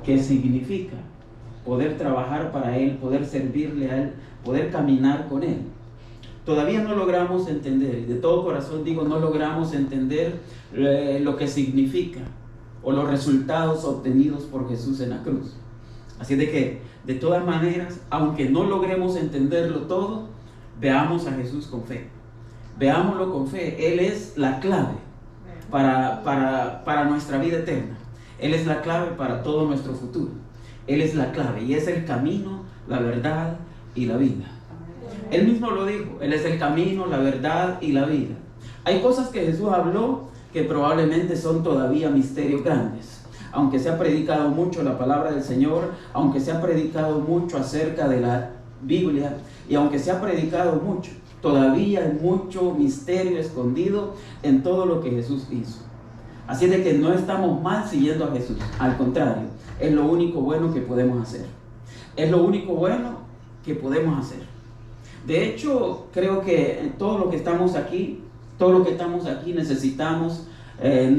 qué significa poder trabajar para Él, poder servirle a Él, poder caminar con Él. Todavía no logramos entender, y de todo corazón digo, no logramos entender lo que significa o los resultados obtenidos por Jesús en la cruz. Así de que, de todas maneras, aunque no logremos entenderlo todo, veamos a Jesús con fe. Veámoslo con fe. Él es la clave para nuestra vida eterna. Él es la clave para todo nuestro futuro. Él es la clave y es el camino, la verdad y la vida. Él mismo lo dijo, Él es el camino, la verdad y la vida. Hay cosas que Jesús habló que probablemente son todavía misterios grandes. Aunque se ha predicado mucho la palabra del Señor, aunque se ha predicado mucho acerca de la Biblia y aunque se ha predicado mucho, todavía hay mucho misterio escondido en todo lo que Jesús hizo. Así de que no estamos mal siguiendo a Jesús, al contrario, es lo único bueno que podemos hacer. Es lo único bueno que podemos hacer. De hecho, creo que todo lo que estamos aquí necesitamos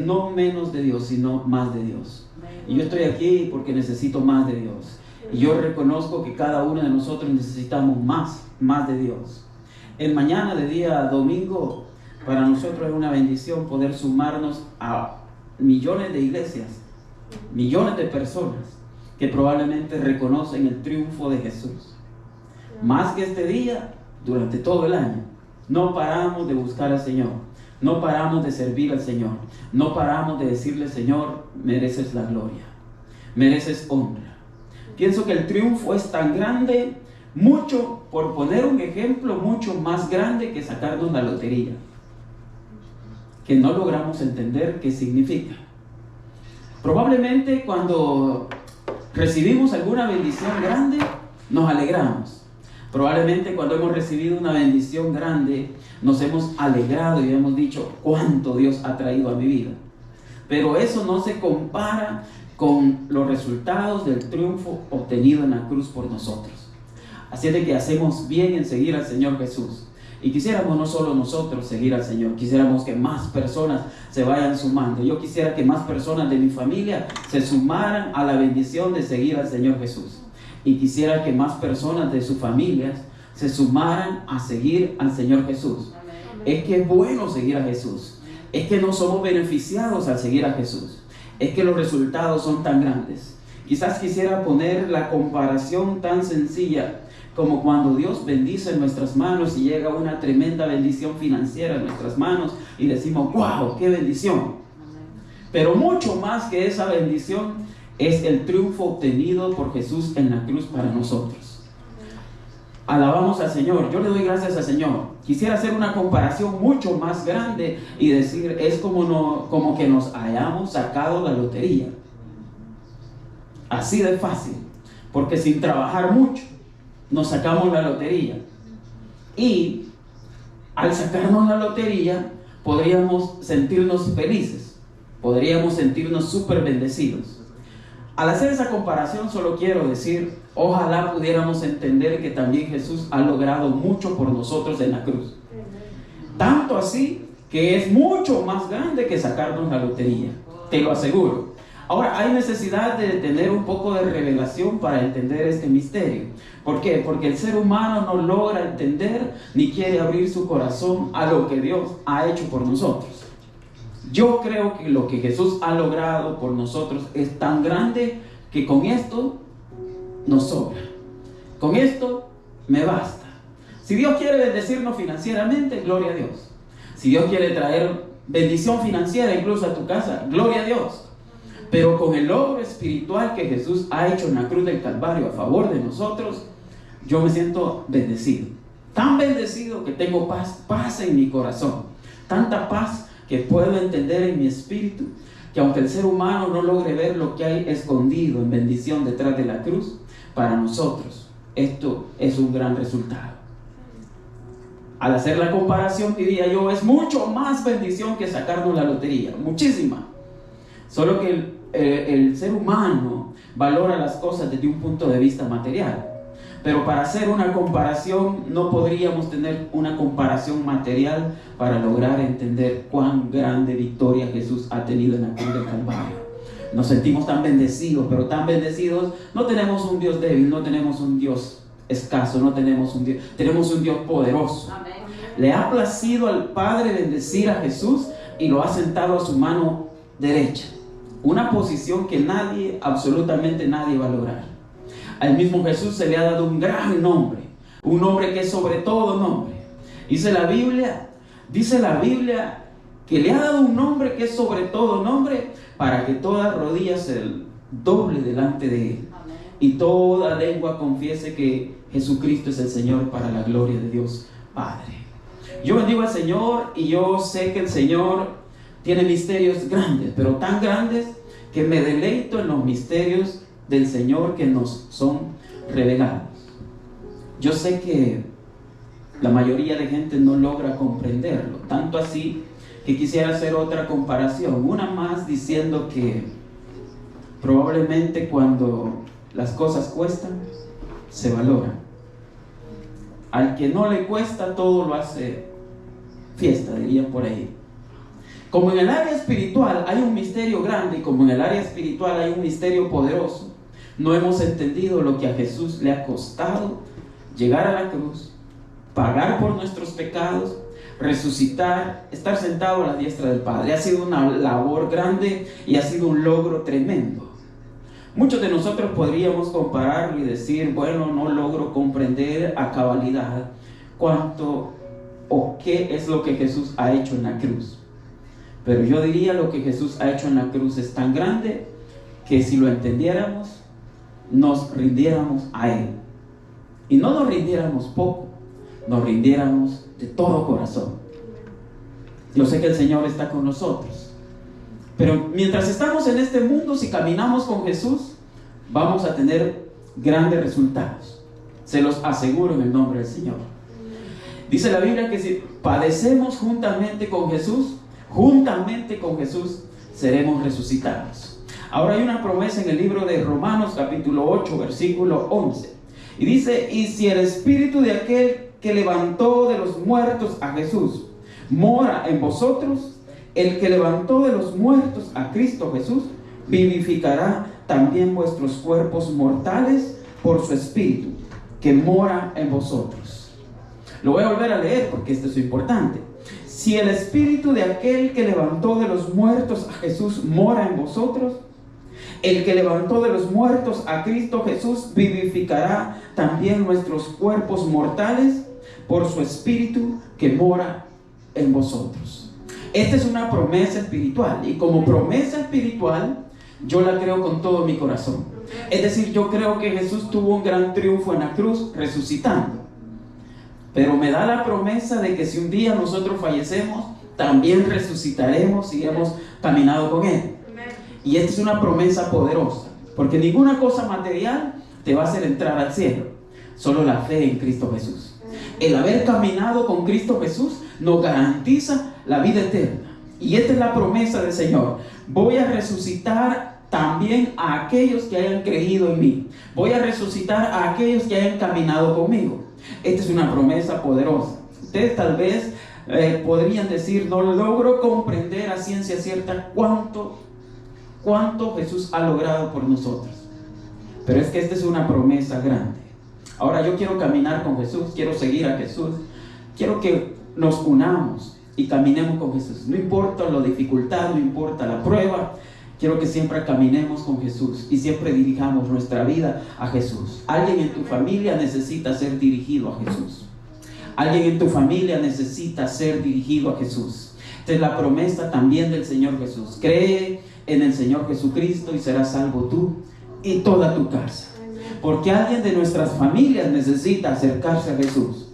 no menos de Dios, sino más de Dios. Y yo estoy aquí porque necesito más de Dios. Y yo reconozco que cada uno de nosotros necesitamos más de Dios. El mañana de día domingo, para nosotros es una bendición poder sumarnos a millones de iglesias, millones de personas que probablemente reconocen el triunfo de Jesús. Más que este día, durante todo el año, no paramos de buscar al Señor, no paramos de servir al Señor, no paramos de decirle: Señor, mereces la gloria, mereces honra. Pienso que el triunfo es tan grande, mucho, por poner un ejemplo, mucho más grande que sacarnos la lotería, que no logramos entender qué significa. Probablemente cuando recibimos alguna bendición grande, nos alegramos. Probablemente cuando hemos recibido una bendición grande, nos hemos alegrado y hemos dicho: cuánto Dios ha traído a mi vida. Pero eso no se compara con los resultados del triunfo obtenido en la cruz por nosotros. Así de que hacemos bien en seguir al Señor Jesús. Y quisiéramos no solo nosotros seguir al Señor, quisiéramos que más personas se vayan sumando. Yo quisiera que más personas de mi familia se sumaran a la bendición de seguir al Señor Jesús. Y quisiera que más personas de sus familias se sumaran a seguir al Señor Jesús. Es que es bueno seguir a Jesús. Es que no somos beneficiados al seguir a Jesús. Es que los resultados son tan grandes. Quizás quisiera poner la comparación tan sencilla como cuando Dios bendice en nuestras manos y llega una tremenda bendición financiera en nuestras manos y decimos: ¡wow! ¡Qué bendición! Pero mucho más que esa bendición es el triunfo obtenido por Jesús en la cruz para nosotros. Alabamos al Señor. Yo le doy gracias al Señor. Quisiera hacer una comparación mucho más grande y decir: es como que nos hayamos sacado la lotería. Así de fácil. Porque sin trabajar mucho nos sacamos la lotería. Y al sacarnos la lotería podríamos sentirnos felices. Podríamos sentirnos súper bendecidos. Al hacer esa comparación solo quiero decir: ojalá pudiéramos entender que también Jesús ha logrado mucho por nosotros en la cruz. Tanto así que es mucho más grande que sacarnos la lotería. Te lo aseguro. Ahora, hay necesidad de tener un poco de revelación para entender este misterio. ¿Por qué? Porque el ser humano no logra entender ni quiere abrir su corazón a lo que Dios ha hecho por nosotros. Yo creo que lo que Jesús ha logrado por nosotros es tan grande que con esto nos sobra. Con esto me basta. Si Dios quiere bendecirnos financieramente, gloria a Dios. Si Dios quiere traer bendición financiera incluso a tu casa, gloria a Dios. Pero con el logro espiritual que Jesús ha hecho en la cruz del Calvario a favor de nosotros, yo me siento bendecido. Tan bendecido que tengo paz en mi corazón. Tanta paz que puedo entender en mi espíritu que aunque el ser humano no logre ver lo que hay escondido en bendición detrás de la cruz, para nosotros esto es un gran resultado. Al hacer la comparación, diría yo, es mucho más bendición que sacarnos la lotería, muchísima. Solo que el ser humano valora las cosas desde un punto de vista material. Pero para hacer una comparación, no podríamos tener una comparación material para lograr entender cuán grande victoria Jesús ha tenido en la cruz del Calvario. Nos sentimos tan bendecidos, pero tan bendecidos. No tenemos un Dios débil, no tenemos un Dios escaso, no tenemos un Dios, tenemos un Dios poderoso. Amén. Le ha placido al Padre bendecir a Jesús y lo ha sentado a su mano derecha. Una posición que nadie, absolutamente nadie va a lograr. Al mismo Jesús se le ha dado un gran nombre, un nombre que es sobre todo nombre. Dice la Biblia que le ha dado un nombre que es sobre todo nombre, para que toda rodilla se doble delante de él. Amén. Y toda lengua confiese que Jesucristo es el Señor, para la gloria de Dios Padre. Yo bendigo al Señor y yo sé que el Señor tiene misterios grandes, pero tan grandes que me deleito en los misterios del Señor que nos son revelados. Yo sé que la mayoría de gente no logra comprenderlo, tanto así que quisiera hacer otra comparación, una más, diciendo que probablemente cuando las cosas cuestan, se valora. Al que no le cuesta, todo lo hace fiesta, dirían por ahí. Como en el área espiritual hay un misterio grande, y como en el área espiritual hay un misterio poderoso, no hemos entendido lo que a Jesús le ha costado llegar a la cruz, pagar por nuestros pecados, resucitar, estar sentado a la diestra del Padre. Ha sido una labor grande y ha sido un logro tremendo. Muchos de nosotros podríamos compararlo y decir, bueno, no logro comprender a cabalidad cuánto o qué es lo que Jesús ha hecho en la cruz. Pero yo diría, lo que Jesús ha hecho en la cruz es tan grande que si lo entendiéramos, nos rindiéramos a Él. Y no nos rindiéramos poco, nos rindiéramos de todo corazón. Yo sé que el Señor está con nosotros, pero mientras estamos en este mundo, si caminamos con Jesús, vamos a tener grandes resultados. Se los aseguro en el nombre del Señor. Dice la Biblia que si padecemos juntamente con Jesús seremos resucitados. Ahora hay una promesa en el libro de Romanos capítulo 8 versículo 11, y dice: y si el espíritu de aquel que levantó de los muertos a Jesús mora en vosotros, el que levantó de los muertos a Cristo Jesús vivificará también vuestros cuerpos mortales por su espíritu que mora en vosotros. Lo voy a volver a leer porque esto es importante. Si el espíritu de aquel que levantó de los muertos a Jesús mora en vosotros, el que levantó de los muertos a Cristo Jesús vivificará también nuestros cuerpos mortales por su espíritu que mora en vosotros. Esta es una promesa espiritual, y como promesa espiritual yo la creo con todo mi corazón. Es decir, yo creo que Jesús tuvo un gran triunfo en la cruz resucitando, pero me da la promesa de que si un día nosotros fallecemos, también resucitaremos y hemos caminado con Él. Y esta es una promesa poderosa, porque ninguna cosa material te va a hacer entrar al cielo, solo la fe en Cristo Jesús. El haber caminado con Cristo Jesús nos garantiza la vida eterna. Y esta es la promesa del Señor: voy a resucitar también a aquellos que hayan creído en mí. Voy a resucitar a aquellos que hayan caminado conmigo. Esta es una promesa poderosa. Ustedes tal vez podrían decir: no logro comprender a ciencia cierta cuánto Jesús ha logrado por nosotros. Pero es que esta es una promesa grande. Ahora yo quiero caminar con Jesús, quiero seguir a Jesús, quiero que nos unamos y caminemos con Jesús. No importa la dificultad, no importa la prueba, quiero que siempre caminemos con Jesús y siempre dirijamos nuestra vida a Jesús. Alguien en tu familia necesita ser dirigido a Jesús. Alguien en tu familia necesita ser dirigido a Jesús. Esta es la promesa también del Señor Jesús: cree en el Señor Jesucristo y serás salvo tú y toda tu casa. Porque alguien de nuestras familias necesita acercarse a Jesús.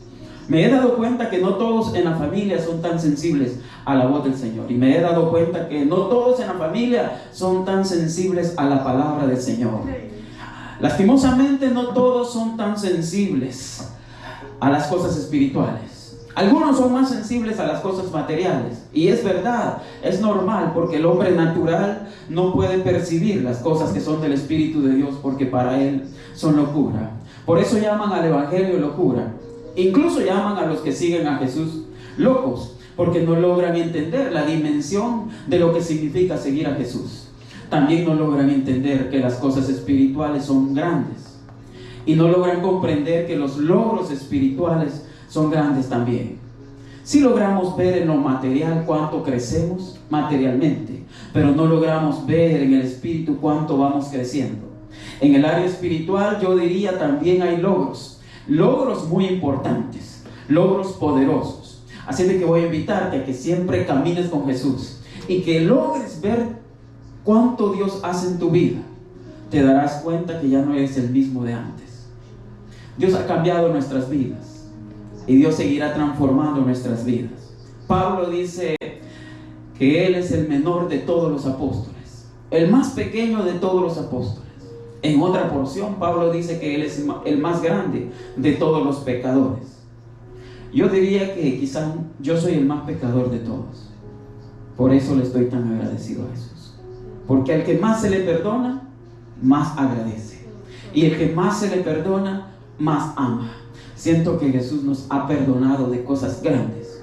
Me he dado cuenta que no todos en la familia son tan sensibles a la voz del Señor. Y me he dado cuenta que no todos en la familia son tan sensibles a la palabra del Señor. Lastimosamente no todos son tan sensibles a las cosas espirituales. Algunos son más sensibles a las cosas materiales. Y es verdad, es normal, porque el hombre natural no puede percibir las cosas que son del Espíritu de Dios, porque para él son locura. Por eso llaman al Evangelio locura. Incluso llaman a los que siguen a Jesús locos, porque no logran entender la dimensión de lo que significa seguir a Jesús. también no logran entender que las cosas espirituales son grandes. Y no logran comprender que los logros espirituales son grandes también. Sí logramos ver en lo material cuánto crecemos materialmente, pero no logramos ver en el espíritu cuánto vamos creciendo. En el área espiritual yo diría también hay logros muy importantes, logros poderosos. Así de que voy a invitarte a que siempre camines con Jesús y que logres ver cuánto Dios hace en tu vida. Te darás cuenta que ya no eres el mismo de antes. Dios ha cambiado nuestras vidas y Dios seguirá transformando nuestras vidas. Pablo dice que Él es el menor de todos los apóstoles, el más pequeño de todos los apóstoles. En otra porción, Pablo dice que Él es el más grande de todos los pecadores. Yo diría que quizás yo soy el más pecador de todos. Por eso le estoy tan agradecido a Jesús. Porque al que más se le perdona, más agradece. Y el que más se le perdona, más ama. Siento que Jesús nos ha perdonado de cosas grandes.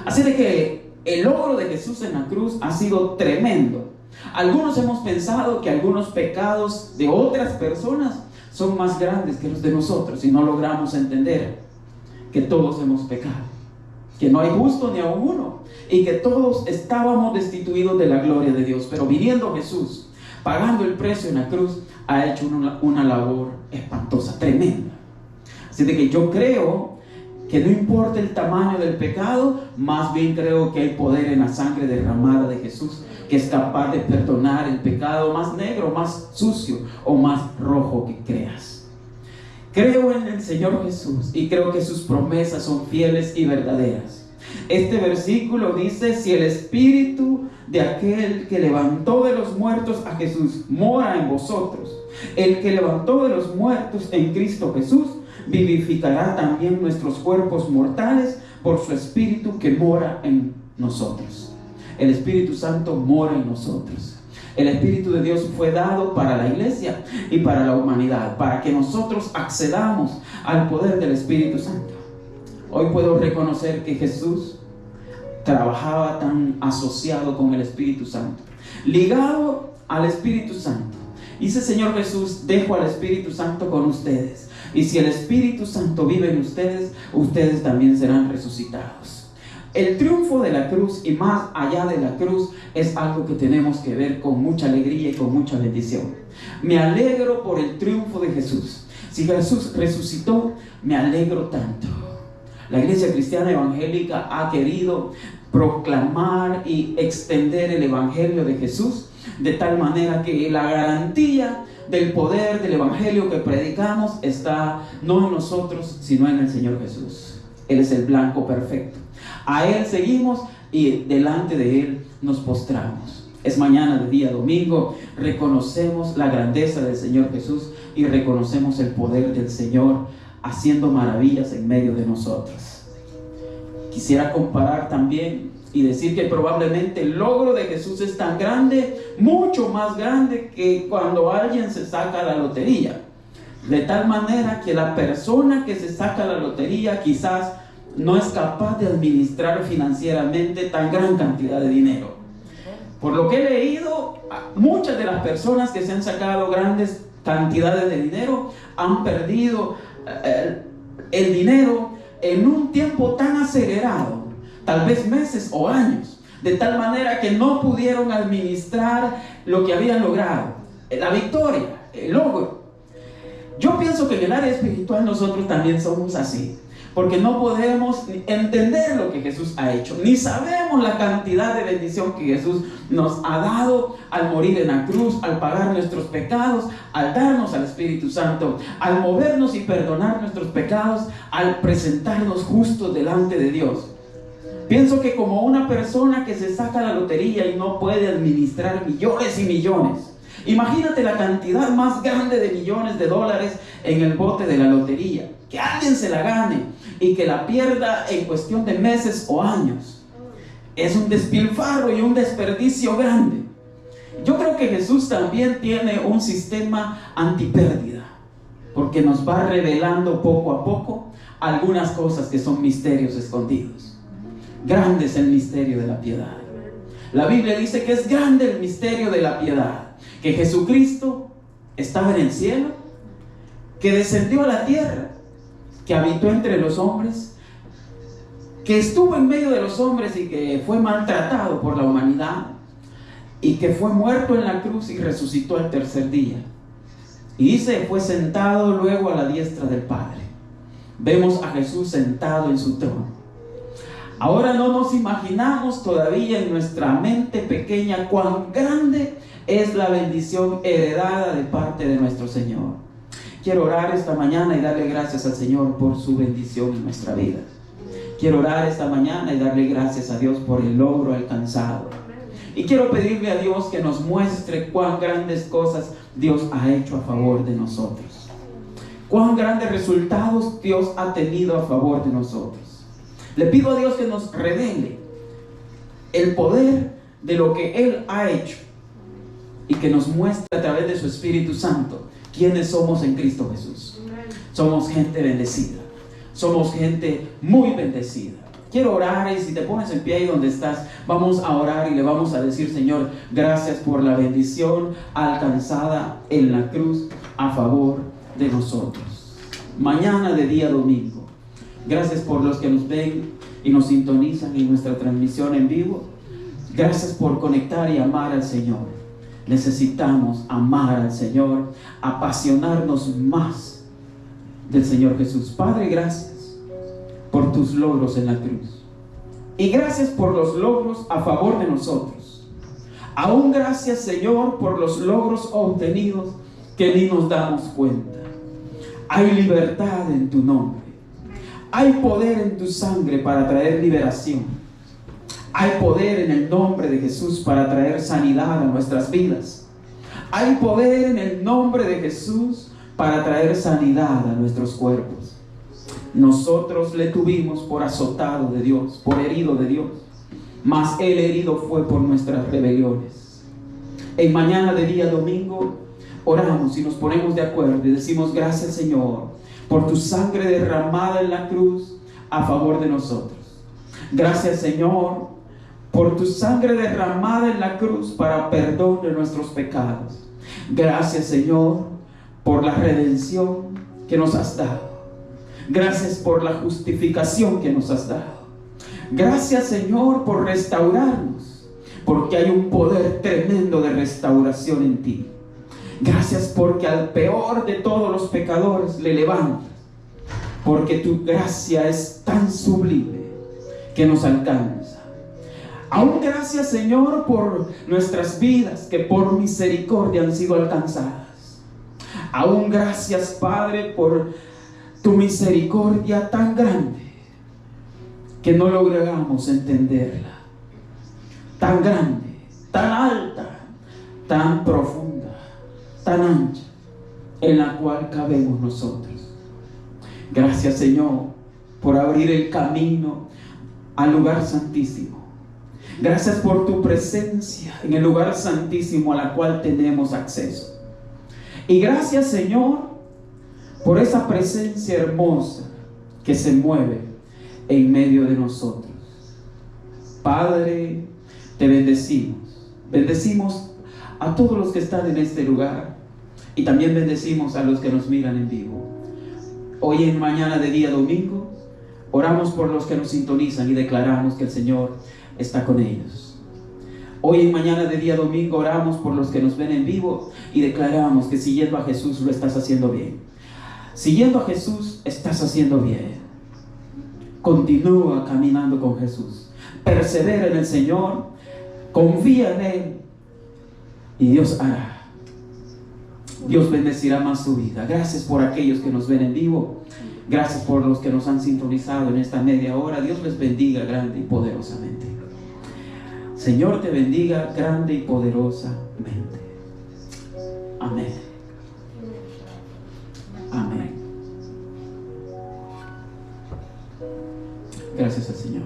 Así de que el logro de Jesús en la cruz ha sido tremendo. Algunos hemos pensado que algunos pecados de otras personas son más grandes que los de nosotros y no logramos entender que todos hemos pecado, que no hay justo ni aun uno y que todos estábamos destituidos de la gloria de Dios. Pero viniendo Jesús, pagando el precio en la cruz, ha hecho una labor espantosa, tremenda. Así de que yo creo que no importa el tamaño del pecado, más bien creo que hay poder en la sangre derramada de Jesús, que es capaz de perdonar el pecado más negro, más sucio o más rojo que creas. Creo en el Señor Jesús y creo que sus promesas son fieles y verdaderas. Este versículo dice: si el espíritu de aquel que levantó de los muertos a Jesús mora en vosotros, el que levantó de los muertos en Cristo Jesús vivificará también nuestros cuerpos mortales por su espíritu que mora en nosotros. El Espíritu Santo mora en nosotros. El Espíritu de Dios fue dado para la iglesia y para la humanidad, para que nosotros accedamos al poder del Espíritu Santo. Hoy puedo reconocer que Jesús trabajaba tan asociado con el Espíritu Santo, ligado al Espíritu Santo. Dice: Señor Jesús, dejo al Espíritu Santo con ustedes. Y si el Espíritu Santo vive en ustedes, ustedes también serán resucitados. El triunfo de la cruz y más allá de la cruz es algo que tenemos que ver con mucha alegría y con mucha bendición. Me alegro por el triunfo de Jesús. Si Jesús resucitó, me alegro tanto. La Iglesia Cristiana Evangélica ha querido proclamar y extender el Evangelio de Jesús de tal manera que la garantía del poder del Evangelio que predicamos está no en nosotros, sino en el Señor Jesús. Él es el blanco perfecto. A Él seguimos y delante de Él nos postramos. Es mañana de día domingo, reconocemos la grandeza del Señor Jesús y reconocemos el poder del Señor haciendo maravillas en medio de nosotros. Quisiera comparar también y decir que probablemente el logro de Jesús es tan grande, mucho más grande que cuando alguien se saca la lotería. De tal manera que la persona que se saca la lotería quizás no es capaz de administrar financieramente tan gran cantidad de dinero. Por lo que he leído, muchas de las personas que se han sacado grandes cantidades de dinero han perdido el dinero en un tiempo tan acelerado, tal vez meses o años, de tal manera que no pudieron administrar lo que habían logrado, la victoria, el logro. Yo pienso que en el área espiritual nosotros también somos así, porque no podemos entender lo que Jesús ha hecho, ni sabemos la cantidad de bendición que Jesús nos ha dado al morir en la cruz, al pagar nuestros pecados, al darnos al Espíritu Santo, al movernos y perdonar nuestros pecados, al presentarnos justos delante de Dios. Pienso que como una persona que se saca la lotería y no puede administrar millones y millones, imagínate la cantidad más grande de millones de dólares en el bote de la lotería, que alguien se la gane y que la pierda en cuestión de meses o años. Es un despilfarro y un desperdicio grande. Yo creo que Jesús también tiene un sistema antipérdida, porque nos va revelando poco a poco algunas cosas que son misterios escondidos. Grande es el misterio de la piedad. La Biblia dice que es grande el misterio de la piedad. que Jesucristo estaba en el cielo, que descendió a la tierra, que habitó entre los hombres, que estuvo en medio de los hombres y que fue maltratado por la humanidad, y que fue muerto en la cruz y resucitó al tercer día. Y dice, fue sentado luego a la diestra del Padre. Vemos a Jesús sentado en su trono. Ahora no nos imaginamos todavía en nuestra mente pequeña cuán grande es la bendición heredada de parte de nuestro Señor. Quiero orar esta mañana y darle gracias al Señor por su bendición en nuestra vida. Quiero orar esta mañana y darle gracias a Dios por el logro alcanzado. Y quiero pedirle a Dios que nos muestre cuán grandes cosas Dios ha hecho a favor de nosotros. Cuán grandes resultados Dios ha tenido a favor de nosotros. Le pido a Dios que nos revele el poder de lo que Él ha hecho y que nos muestre a través de su Espíritu Santo quiénes somos en Cristo Jesús. Somos gente bendecida. Somos gente muy bendecida. Quiero orar, y si te pones en pie ahí donde estás, vamos a orar y le vamos a decir: Señor, gracias por la bendición alcanzada en la cruz a favor de nosotros. Mañana de día domingo, gracias por los que nos ven y nos sintonizan en nuestra transmisión en vivo. Gracias por conectar y amar al Señor. Necesitamos amar al Señor, apasionarnos más del Señor Jesús. Padre, gracias por tus logros en la cruz. Y gracias por los logros a favor de nosotros. Aún gracias, Señor, por los logros obtenidos que ni nos damos cuenta. Hay libertad en tu nombre. Hay poder en tu sangre para traer liberación. Hay poder en el nombre de Jesús para traer sanidad a nuestras vidas. Hay poder en el nombre de Jesús para traer sanidad a nuestros cuerpos. Nosotros le tuvimos por azotado de Dios, por herido de Dios, mas Él herido fue por nuestras rebeliones. En mañana de día domingo oramos y nos ponemos de acuerdo y decimos: gracias, Señor, por tu sangre derramada en la cruz a favor de nosotros. Gracias, Señor, por tu sangre derramada en la cruz para perdón de nuestros pecados. Gracias, Señor, por la redención que nos has dado. Gracias por la justificación que nos has dado. Gracias, Señor, por restaurarnos, porque hay un poder tremendo de restauración en ti. Gracias porque al peor de todos los pecadores le levantas, porque tu gracia es tan sublime que nos alcanza. Aún gracias, Señor, por nuestras vidas que por misericordia han sido alcanzadas. Aún gracias, Padre, por tu misericordia tan grande que no logramos entenderla. Tan grande, tan alta, tan profunda, tan ancha, en la cual cabemos nosotros. Gracias, Señor, por abrir el camino al lugar santísimo. Gracias por tu presencia en el lugar santísimo a la cual tenemos acceso. Y gracias, Señor, por esa presencia hermosa que se mueve en medio de nosotros. Padre, te bendecimos. Bendecimos a todos los que están en este lugar y también bendecimos a los que nos miran en vivo. Hoy en mañana de día domingo, oramos por los que nos sintonizan y declaramos que el Señor está con ellos. Hoy en mañana de día domingo oramos por los que nos ven en vivo y declaramos que siguiendo a Jesús lo estás haciendo bien. Siguiendo a Jesús estás haciendo bien. Continúa caminando con Jesús. Persevera en el Señor. Confía en Él. Y Dios hará. Dios bendecirá más tu vida. Gracias por aquellos que nos ven en vivo. Gracias por los que nos han sintonizado en esta media hora. Dios les bendiga grande y poderosamente. Señor te bendiga grande y poderosamente. Amén. Amén. Gracias al Señor.